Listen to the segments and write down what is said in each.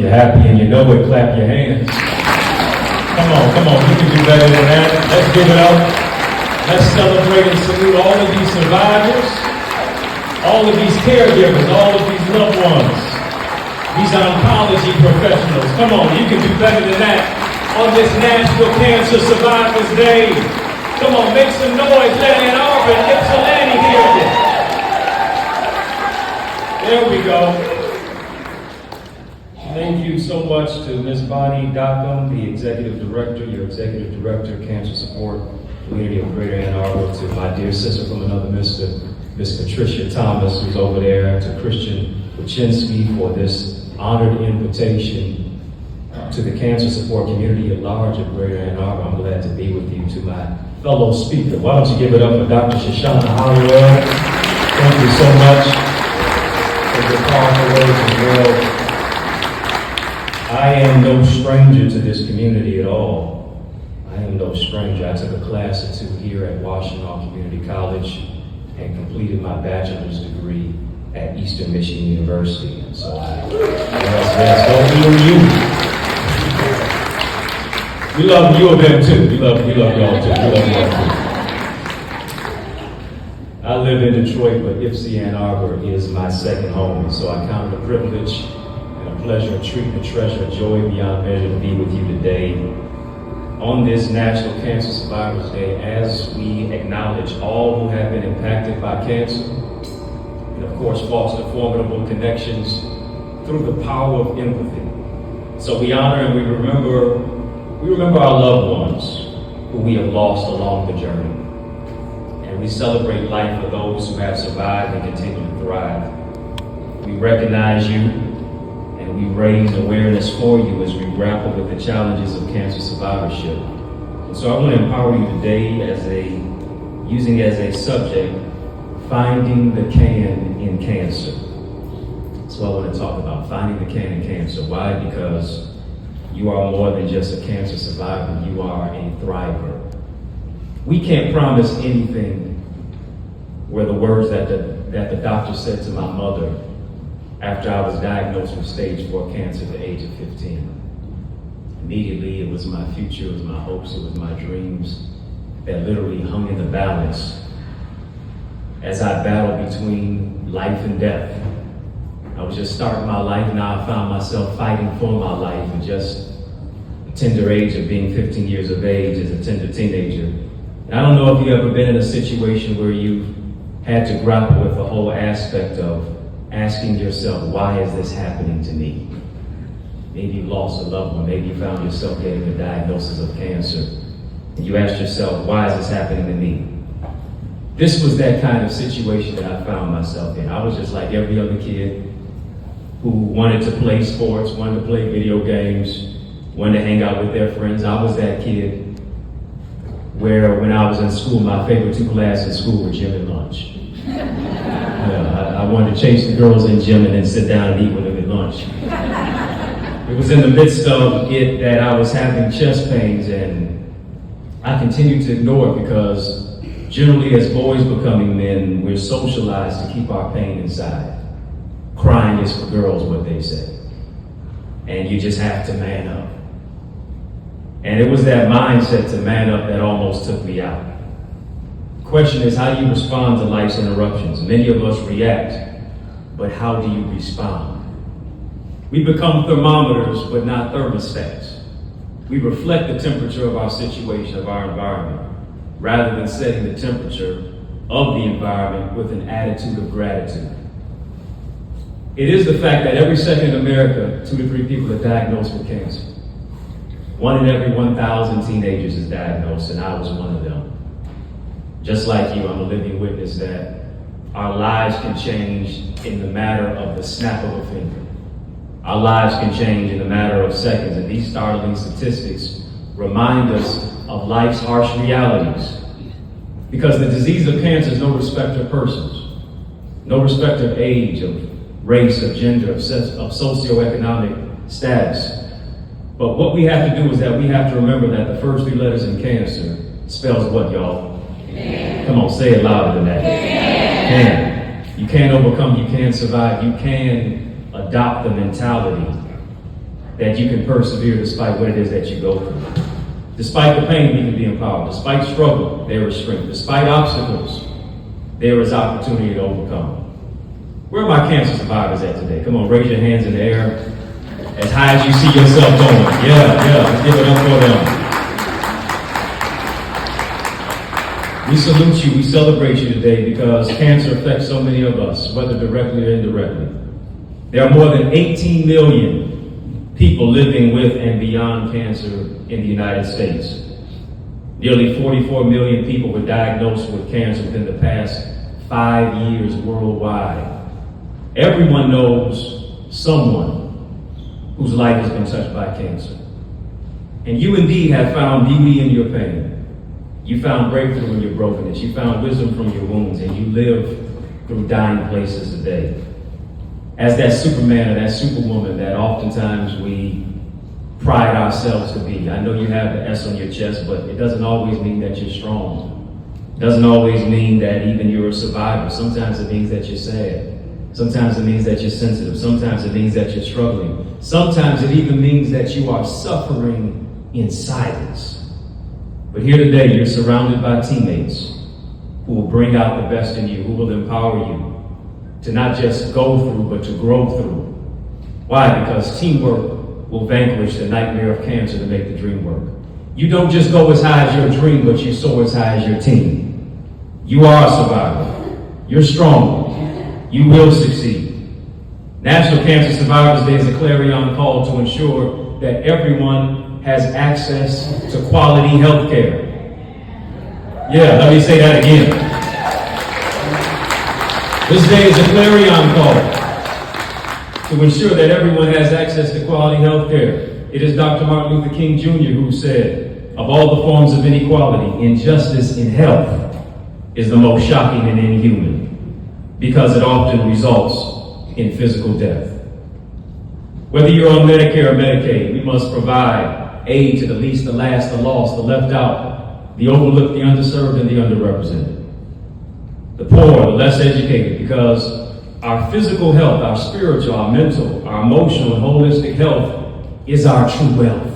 you're happy and you know it, clap your hands. Come on, you can do better than that. Let's give it up. Let's celebrate and salute all of these survivors, all of these caregivers, all of these loved ones, these oncology professionals. Come on, you can do better than that on this National Cancer Survivors Day. Come on, make some noise. Let Ann Arbor and Ypsilanti hear you. There we go. Thank you so much to Ms. Bonnie Dockham, the Executive Director, your Executive Director, Cancer Support, Community of Greater Ann Arbor, to my dear sister from another mister, Ms. Patricia Thomas, who's over there, to Christian Wachinski for this honored invitation to the cancer support community at large of Greater Ann Arbor. I'm glad to be with you. To my fellow speaker, why don't you give it up for Dr. Shoshana Hollowell. Thank you so much for your powerful words as well. I am no stranger to this community at all. I am no stranger. I took a class or two here at Washington Community College and completed my bachelor's degree at Eastern Michigan University. And so, yes, go you. We love you of them too. We love y'all too. We love y'all too. I live in Detroit, but Ypsi Ann Arbor is my second home. And so I count it a privilege, pleasure, a treat, a treasure, a joy beyond measure to be with you today on this National Cancer Survivors Day as we acknowledge all who have been impacted by cancer and of course foster formidable connections through the power of empathy. So we honor and we remember our loved ones who we have lost along the journey, and we celebrate life for those who have survived and continue to thrive. We recognize you and we raise awareness for you as we grapple with the challenges of cancer survivorship. And so I want to empower you today using as a subject, finding the can in cancer. So I want to talk about finding the can in cancer. Why? Because you are more than just a cancer survivor, you are a thriver. We can't promise anything were the words that the doctor said to my mother after I was diagnosed with stage 4 cancer at the age of 15. Immediately, it was my future, it was my hopes, it was my dreams that literally hung in the balance as I battled between life and death. I was just starting my life, now I found myself fighting for my life at just a tender age of being 15 years of age as a tender teenager. And I don't know if you've ever been in a situation where you've had to grapple with the whole aspect of asking yourself, why is this happening to me? Maybe you lost a loved one, maybe you found yourself getting a diagnosis of cancer, and you asked yourself, why is this happening to me? This was that kind of situation that I found myself in. I was just like every other kid who wanted to play sports, wanted to play video games, wanted to hang out with their friends. I was that kid where when I was in school, my favorite 2 classes in school were gym and lunch. I wanted to chase the girls in gym and then sit down and eat with them at lunch. It was in the midst of it that I was having chest pains, and I continued to ignore it because generally as boys becoming men, we're socialized to keep our pain inside. Crying is for girls, what they say. And you just have to man up. And it was that mindset to man up that almost took me out. Question is, how do you respond to life's interruptions? Many of us react, but how do you respond? We become thermometers, but not thermostats. We reflect the temperature of our situation, of our environment, rather than setting the temperature of the environment with an attitude of gratitude. It is the fact that every second in America, 2 to 3 people are diagnosed with cancer. 1 in every 1,000 teenagers is diagnosed, and I was one of them. Just like you, I'm a living witness that our lives can change in the matter of the snap of a finger. Our lives can change in a matter of seconds, and these startling statistics remind us of life's harsh realities. Because the disease of cancer is no respecter of persons, no respecter of age, of race, of gender, of socioeconomic status. But what we have to do is that we have to remember that the first 3 letters in cancer spells what, y'all? Can. Come on, say it louder than that. Can. You can overcome, you can survive, you can adopt the mentality that you can persevere despite what it is that you go through. Despite the pain, we can be empowered. Despite struggle, there is strength. Despite obstacles, there is opportunity to overcome. Where are my cancer survivors at today? Come on, raise your hands in the air as high as you see yourself going. Yeah, let's give it up for them. We salute you, we celebrate you today because cancer affects so many of us, whether directly or indirectly. There are more than 18 million people living with and beyond cancer in the United States. Nearly 44 million people were diagnosed with cancer within the past 5 years worldwide. Everyone knows someone whose life has been touched by cancer. And you indeed have found beauty in your pain. You found breakthrough in your brokenness. You found wisdom from your wounds, and you live through dying places today. As that Superman or that Superwoman that oftentimes we pride ourselves to be. I know you have the S on your chest, but it doesn't always mean that you're strong. It doesn't always mean that even you're a survivor. Sometimes it means that you're sad. Sometimes it means that you're sensitive. Sometimes it means that you're struggling. Sometimes it even means that you are suffering in silence. But here today, you're surrounded by teammates who will bring out the best in you, who will empower you to not just go through, but to grow through. Why? Because teamwork will vanquish the nightmare of cancer to make the dream work. You don't just go as high as your dream, but you soar as high as your team. You are a survivor. You're strong. You will succeed. National Cancer Survivors Day is a clarion call to ensure that everyone has access to quality health care. Yeah, let me say that again. This day is a clarion call to ensure that everyone has access to quality health care. It is Dr. Martin Luther King Jr. who said, of all the forms of inequality, injustice in health is the most shocking and inhuman, because it often results in physical death. Whether you're on Medicare or Medicaid, we must provide aid to the least, the last, the lost, the left out, the overlooked, the underserved, and the underrepresented. The poor, the less educated, because our physical health, our spiritual, our mental, our emotional, and holistic health is our true wealth.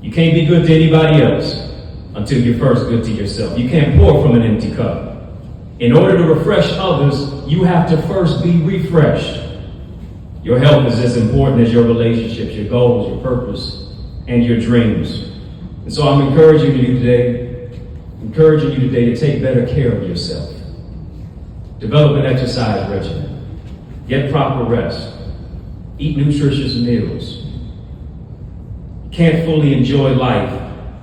You can't be good to anybody else until you're first good to yourself. You can't pour from an empty cup. In order to refresh others, you have to first be refreshed. Your health is as important as your relationships, your goals, your purpose, and your dreams. And so I'm encouraging you today to take better care of yourself. Develop an exercise regimen. Get proper rest. Eat nutritious meals. You can't fully enjoy life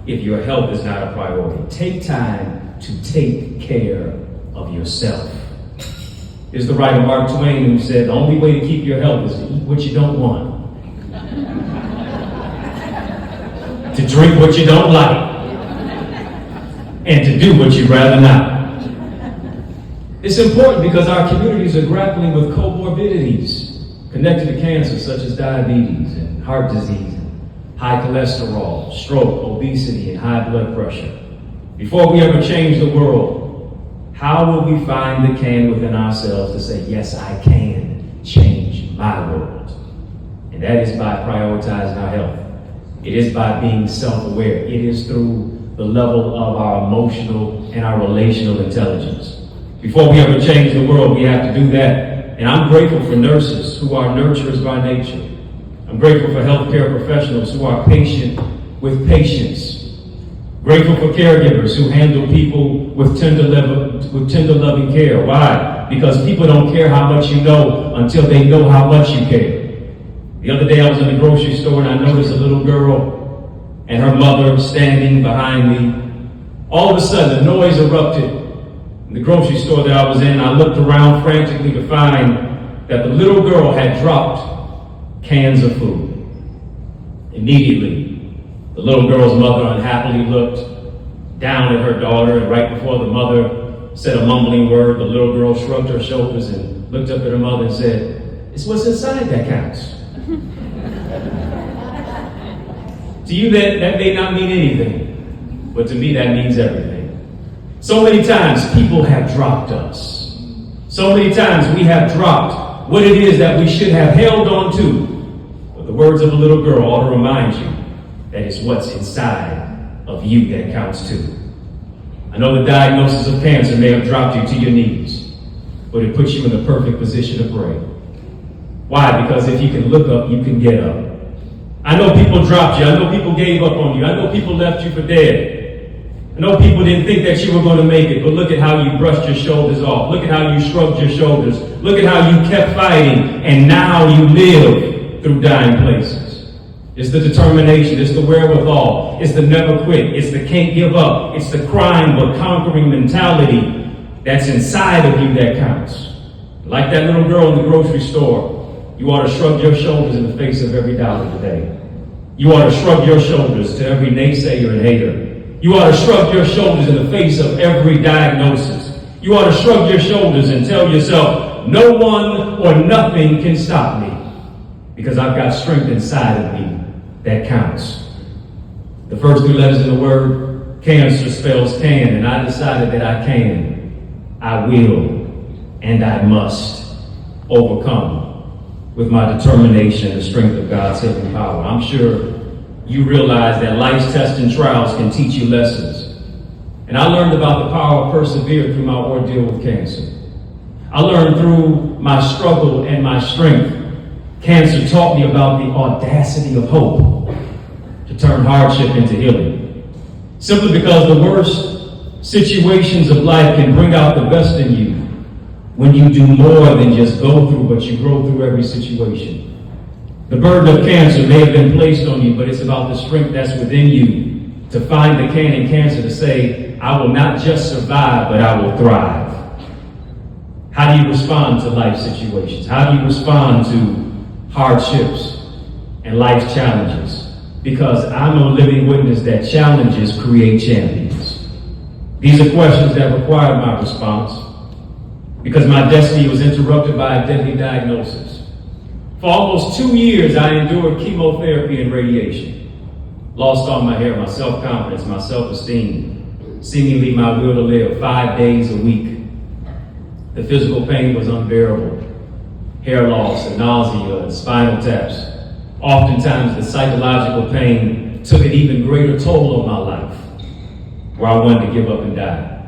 if your health is not a priority. Take time to take care of yourself. There's the writer Mark Twain who said, the only way to keep your health is to eat what you don't want, to drink what you don't like, and to do what you'd rather not. It's important because our communities are grappling with comorbidities connected to cancer, such as diabetes and heart disease, and high cholesterol, stroke, obesity, and high blood pressure. Before we ever change the world, how will we find the can within ourselves to say, yes, I can change my world? And that is by prioritizing our health. It is by being self-aware. It is through the level of our emotional and our relational intelligence. Before we ever change the world, we have to do that. And I'm grateful for nurses who are nurturers by nature. I'm grateful for healthcare professionals who are patient with patience. Grateful for caregivers who handle people with tender loving care. Why? Because people don't care how much you know until they know how much you care. The other day I was in the grocery store and I noticed a little girl and her mother standing behind me. All of a sudden, a noise erupted in the grocery store that I was in. I looked around frantically to find that the little girl had dropped cans of food. Immediately, the little girl's mother unhappily looked down at her daughter, and right before the mother said a mumbling word, the little girl shrugged her shoulders and looked up at her mother and said, "It's what's inside that counts." To you, that may not mean anything, but to me, that means everything. So many times, people have dropped us. So many times, we have dropped what it is that we should have held on to. But the words of a little girl ought to remind you that it's what's inside of you that counts too. I know the diagnosis of cancer may have dropped you to your knees, but it puts you in the perfect position to pray. Why? Because if you can look up, you can get up. I know people dropped you. I know people gave up on you. I know people left you for dead. I know people didn't think that you were going to make it, but look at how you brushed your shoulders off. Look at how you shrugged your shoulders. Look at how you kept fighting, and now you live through dying places. It's the determination. It's the wherewithal. It's the never quit. It's the can't give up. It's the crying but conquering mentality that's inside of you that counts. Like that little girl in the grocery store, you ought to shrug your shoulders in the face of every dollar today. You ought to shrug your shoulders to every naysayer and hater. You ought to shrug your shoulders in the face of every diagnosis. You ought to shrug your shoulders and tell yourself, no one or nothing can stop me, because I've got strength inside of me that counts. The first three letters in the word cancer spells can, and I decided that I can, I will, and I must overcome with my determination and the strength of God's healing power. I'm sure you realize that life's tests and trials can teach you lessons. And I learned about the power of persevere through my ordeal with cancer. I learned through my struggle and my strength. Cancer taught me about the audacity of hope to turn hardship into healing. Simply because the worst situations of life can bring out the best in you when you do more than just go through, but you grow through every situation. The burden of cancer may have been placed on you, but it's about the strength that's within you to find the can in cancer to say, I will not just survive, but I will thrive. How do you respond to life situations? How do you respond to hardships and life's challenges? Because I'm a living witness that challenges create champions. These are questions that require my response, because my destiny was interrupted by a deadly diagnosis. For almost 2 years, I endured chemotherapy and radiation. Lost all my hair, my self-confidence, my self-esteem, seemingly my will to live 5 days a week. The physical pain was unbearable. Hair loss and nausea and spinal taps. Oftentimes, the psychological pain took an even greater toll on my life, where I wanted to give up and die.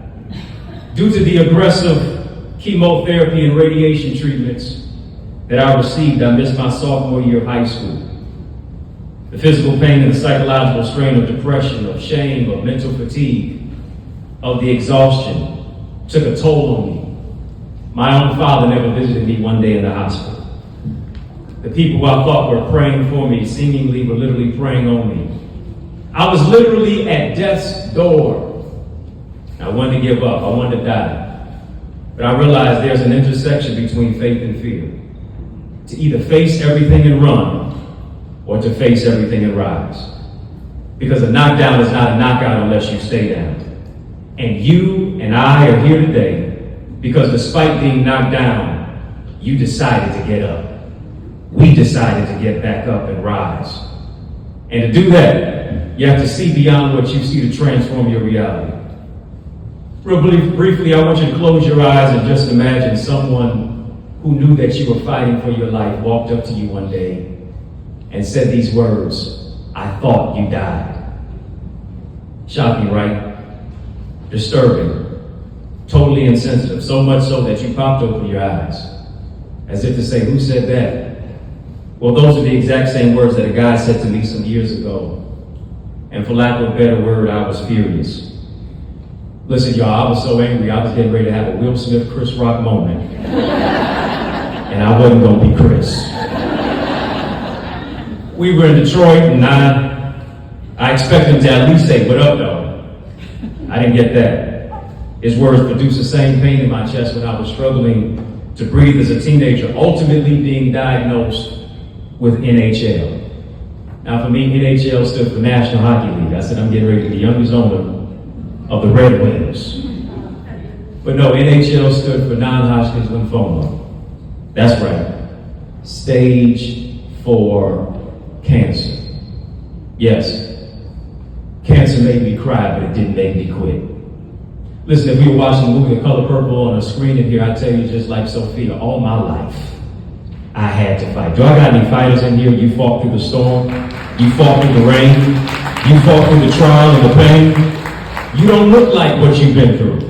Due to the aggressive chemotherapy and radiation treatments that I received, I missed my sophomore year of high school. The physical pain and the psychological strain of depression, of shame, of mental fatigue, of the exhaustion took a toll on me. My own father never visited me one day in the hospital. The people who I thought were praying for me seemingly were literally praying on me. I was literally at death's door. I wanted to give up. I wanted to die. But I realized there's an intersection between faith and fear. To either face everything and run, or to face everything and rise. Because a knockdown is not a knockout unless you stay down. And you and I are here today because despite being knocked down, you decided to get up. We decided to get back up and rise. And to do that, you have to see beyond what you see to transform your reality. Real briefly, I want you to close your eyes and just imagine someone who knew that you were fighting for your life walked up to you one day and said these words, I thought you died. Shocking, right? Disturbing. Totally insensitive. So much so that you popped open your eyes. As if to say, who said that? Well, those are the exact same words that a guy said to me some years ago. And for lack of a better word, I was furious. Listen, y'all, I was so angry, I was getting ready to have a Will Smith, Chris Rock moment. And I wasn't going to be Chris. We were in Detroit, and I expected him to at least say, what up, though? I didn't get that. His words produced the same pain in my chest when I was struggling to breathe as a teenager, ultimately being diagnosed with NHL. Now, for me, NHL stood for National Hockey League. I said, I'm getting ready to be the youngest owner of the Red Wings. But no, NHL stood for non-Hodgkin's lymphoma. That's right. Stage 4 cancer. Yes, cancer made me cry, but it didn't make me quit. Listen, if we were watching the movie The Color Purple on a screen in here, I tell you, just like Sophia, all my life, I had to fight. Do I got any fighters in here? You fought through the storm. You fought through the rain. You fought through the trial and the pain. You don't look like what you've been through.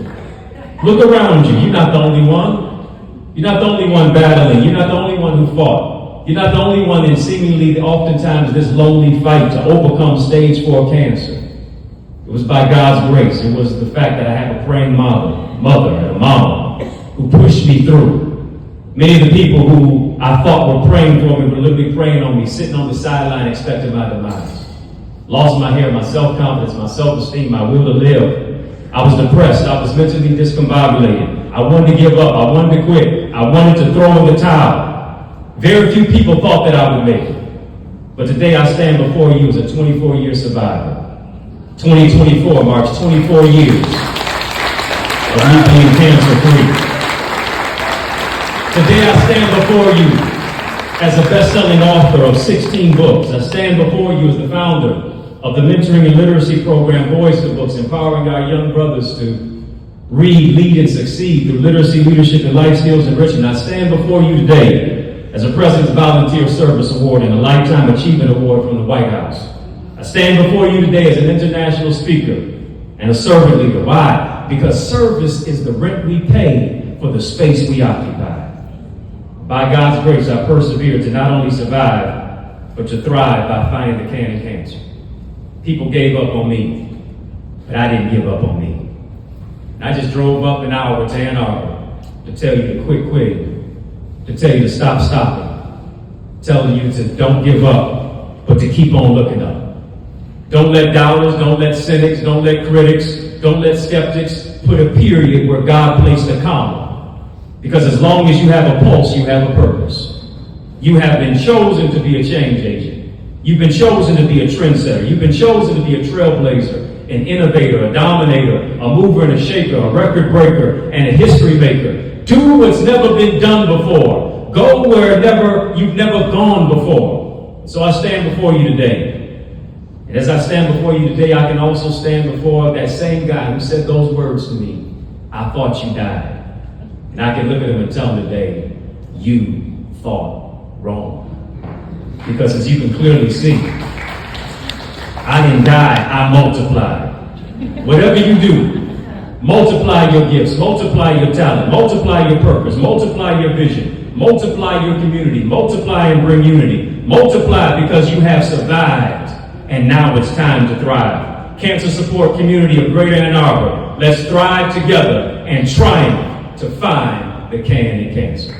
Look around you. You're not the only one. You're not the only one battling. You're not the only one who fought. You're not the only one in seemingly oftentimes this lonely fight to overcome stage 4 cancer. It was by God's grace. It was the fact that I have a praying mother and a mama who pushed me through. Many of the people who I thought were praying for me were literally praying on me, sitting on the sideline expecting my demise. Lost my hair, my self-confidence, my self-esteem, my will to live. I was depressed. I was mentally discombobulated. I wanted to give up. I wanted to quit. I wanted to throw in the towel. Very few people thought that I would make it. But today I stand before you as a 24-year survivor. 2024 marks 24 years of me being cancer-free. Today I stand before you as a best-selling author of 16 books. I stand before you as the founder of the mentoring and literacy program, Voice to Books, empowering our young brothers to read, lead, and succeed through literacy, leadership, and life skills enrichment. I stand before you today as a President's Volunteer Service Award and a Lifetime Achievement Award from the White House. I stand before you today as an international speaker and a servant leader. Why? Because service is the rent we pay for the space we occupy. By God's grace, I persevered to not only survive, but to thrive by fighting the can of cancer. People gave up on me, but I didn't give up on me. I just drove up an hour to Ann Arbor to tell you to quit quitting, to tell you to stop stopping, telling you to don't give up, but to keep on looking up. Don't let doubters, don't let cynics, don't let critics, don't let skeptics put a period where God placed a comma. Because as long as you have a pulse, you have a purpose. You have been chosen to be a change agent. You've been chosen to be a trendsetter. You've been chosen to be a trailblazer, an innovator, a dominator, a mover and a shaker, a record breaker, and a history maker. Do what's never been done before. Go where you've never gone before. So I stand before you today. And as I stand before you today, I can also stand before that same guy who said those words to me. I thought you died. And I can look at him and tell him today, you thought wrong. Because as you can clearly see, I didn't die, I multiplied. Whatever you do, multiply your gifts, multiply your talent, multiply your purpose, multiply your vision, multiply your community, multiply and bring unity. Multiply because you have survived, and now it's time to thrive. Cancer Support Community of Greater Ann Arbor, let's thrive together and triumph to find the can in cancer.